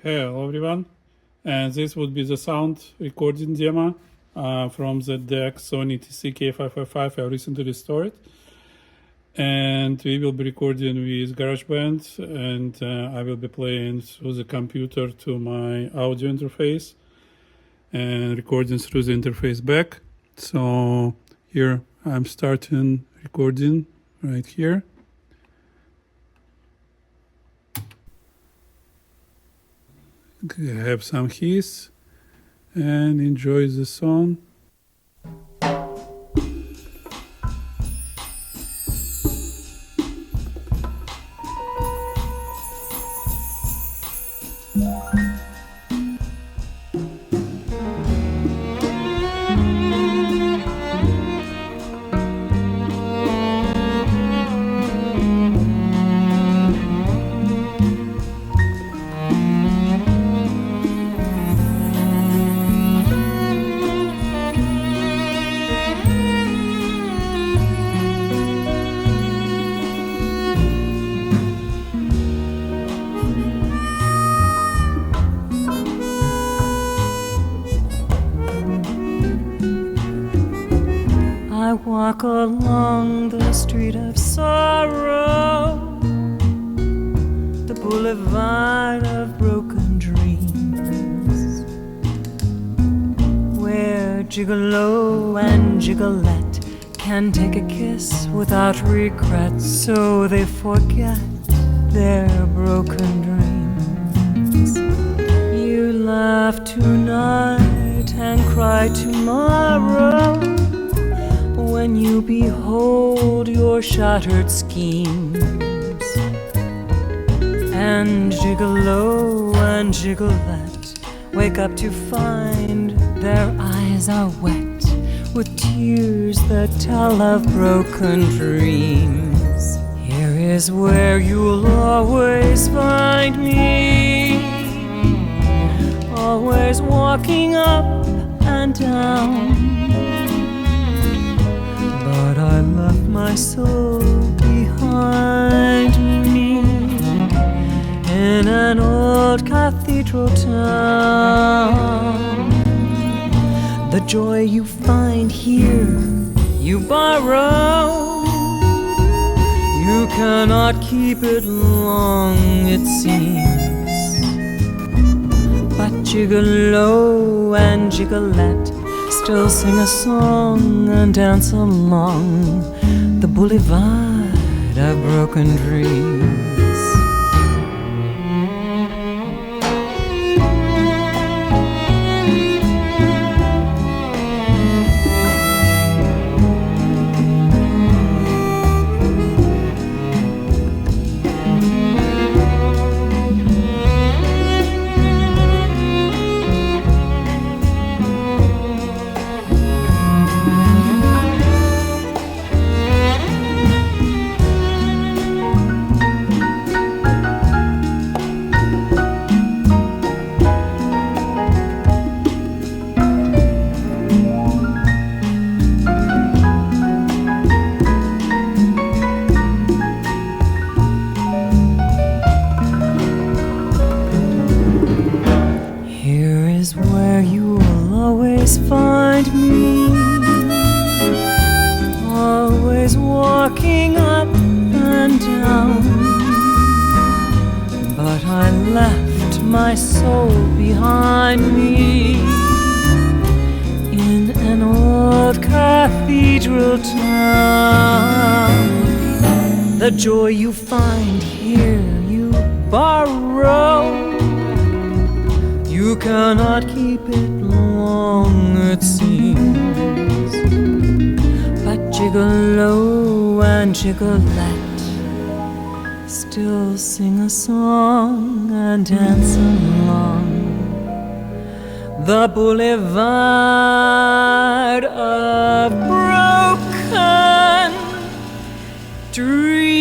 Hello everyone, and this would be the sound recording demo from the deck Sony TC-K555. I recently restored it, and we will be recording with GarageBand, and I will be playing through the computer to my audio interface and recording through the interface back. So here I'm starting recording right here. Have some hiss and enjoy the song. I walk along the street of sorrow, the boulevard of broken dreams, where gigolo and gigolette can take a kiss without regret, so they forget their broken dreams. You laugh tonight and cry tomorrow when you behold your shattered schemes. And gigolo and gigolette wake up to find their eyes are wet with tears that tell of broken dreams. Here is where you'll always find me, always walking up and down. But I left my soul behind me in an old cathedral town. The joy you find here, you borrow. You cannot keep it long, it seems. But gigolo and gigolette still sing a song and dance along the boulevard of broken dreams. Where you will always find me, always walking up and down. But I left my soul behind me in an old cathedral town. The joy you find here, you borrow. You cannot keep it long, it seems. But gigolo and gigolette still sing a song and dance along the boulevard of broken dreams.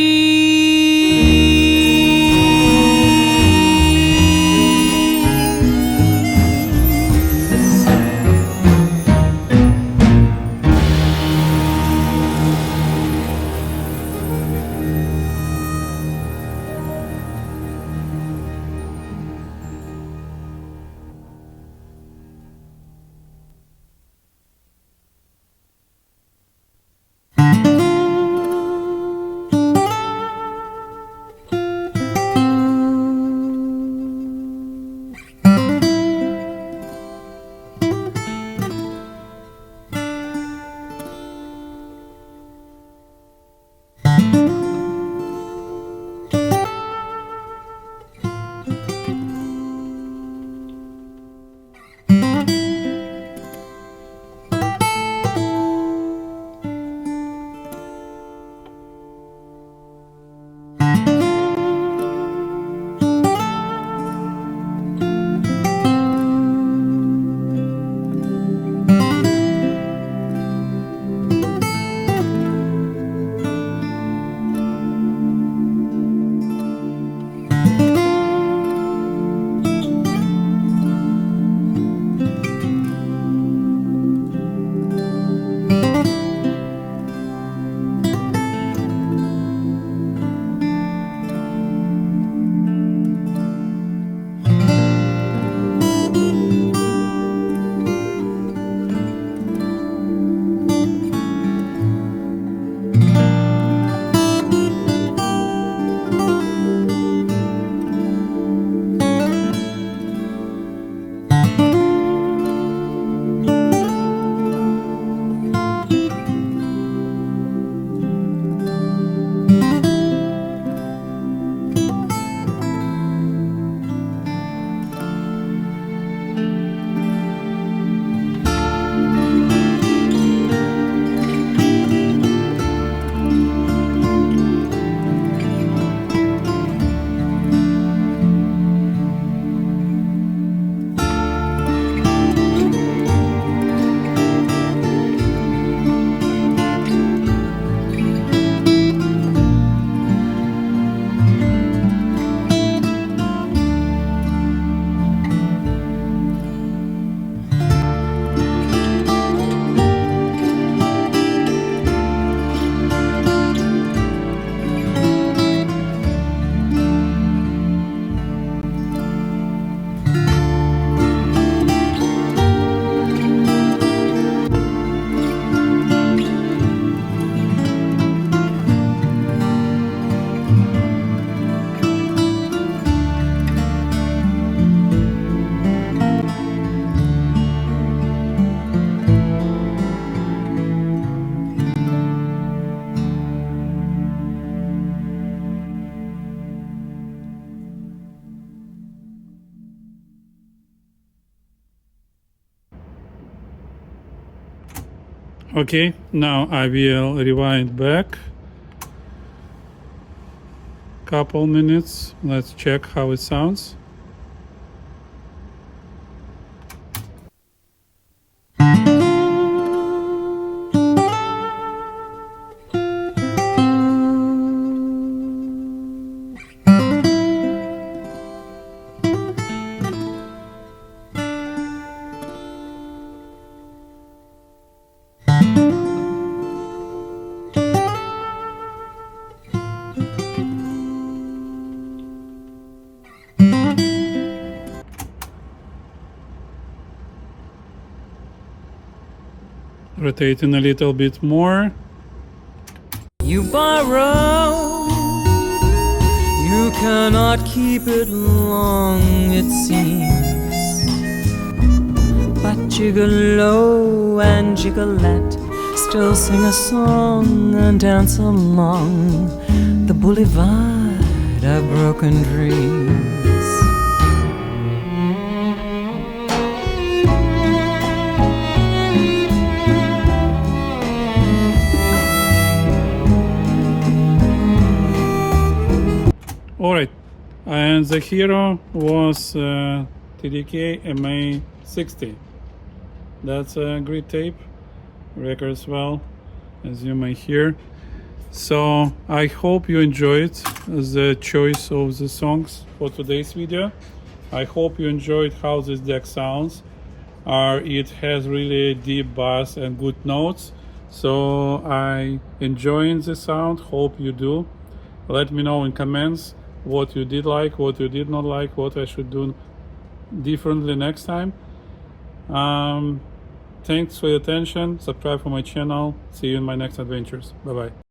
Okay, now I will rewind back couple minutes. Let's check how it sounds. Rotating a little bit more. You borrow, you cannot keep it long, it seems. But Gigolo and Gigolette still sing a song and dance along the boulevard of broken dreams. Alright, and the hero was TDK MA 60. That's a great tape, records well, as you may hear. So I hope you enjoyed the choice of the songs for today's video. I hope you enjoyed how this deck sounds. It has really deep bass and good notes, so I enjoying the sound. Hope you do. Let me know in comments what you did like, what you did not like, what I should do differently next time. Thanks for your attention. Subscribe for my channel. See you in my next adventures. Bye bye.